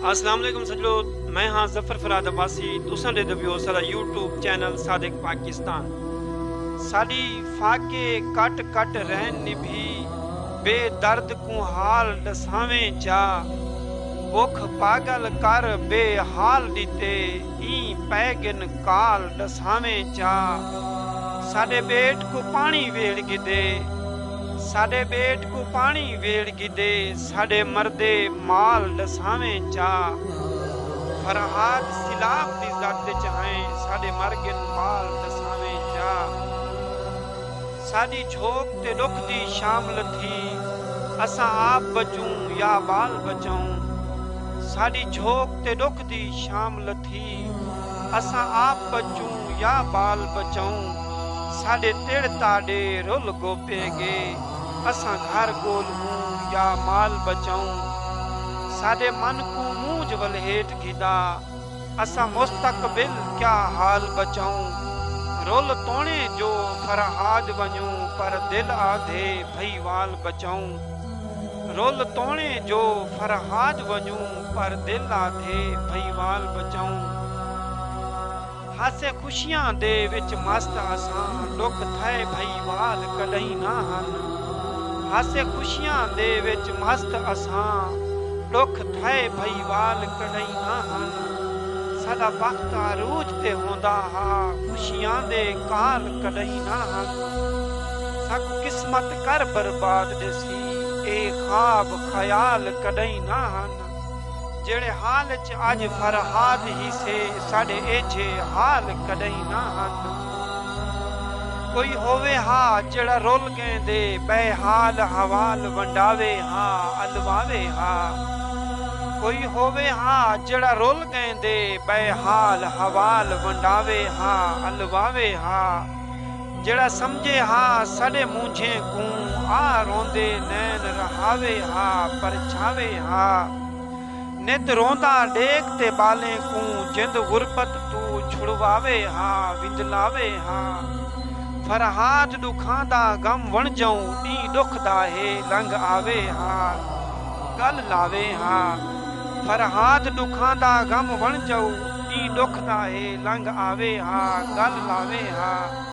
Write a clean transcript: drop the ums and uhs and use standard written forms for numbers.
अस्सलाम वालेकुम सज्जो, मैं हाँ जफर फराद अब्बासी तुसां दे दबियो सारा यूट्यूब चैनल सादिक पाकिस्तान। साडी फाके कट कट रहन निभी बेदर्द को हाल दसावें जा, भुख पागल कर बेहाल दीते ई पैगन काल दसावें जा। साडे बेट को पानी वेड़ गिदे, साडे बेट को पानी वेड़ गिदे, साडे मर्दे माल दसावें चा। फरहाद सिलाब दी ज़ात चाहें, साडे मरगिन माल दसावें चा। साडी झोक ते दुख दी शामल थी, असां आप बचूं या बाल बचाऊं। साडी झोक ते दुख दी शामल थी, असां आप बचूं या बाल बचाऊं। साडे तिड़ ताड़े रुल गोपेगे, असां घर गोल हूं या माल बचाऊं। साडे मन को मूंज वल हेठ गिदा, असां मुस्तकबिल क्या हाल बचाऊं। रुल तोणे जो फरहाद वञूं, पर दिल आधे भई वाल बचाऊं। रुल तोणे जो फरहाद वञूं, पर दिल आधे भई वाल बचाऊं। हासे खुशियां दे विच मस्त असां, दुख थे भई वाल कॾहिं ना हन। हासे खुशियां दे विच मस्त असां, दुख थे भई वाल कॾहिं ना हन। साडा वक्त अरूज ते होंदा हा, खुशियां दे काल कॾहिं ना हन। साकू किस्मत कर बर्बाद ॾिसी, ए ख्वाब ख्याल कॾहिं ना हन। जेड़े हाल च अज फरहाद ही से, साडे एझे हाल कॾहिं ना हन। कोई होवे हा जेड़ा रुल गैंदे, बेहाल हवाल वंडावे हा अलवावे हा। कोई होवे हा जेड़ा रुल गैंदे, बेहाल हवाल वंडावे हा अलवावे हा। जेड़ा समझे हा साडे मूंझे को, आ रोंदे नैन रहावे हा परछावे हा। नित रोंदा डेक ते बाले को, जिंद गुरबत तू छुड़वावे हा विंदलावे हा। फरहाद दुखां दा गम वण जाऊं, नी दुख दा है लंघ आवे हा गल लावे हा। फरहाद दुखां दा गम वण जाऊं, नी दुख दा है लंघ आवे हा गल लावे हा।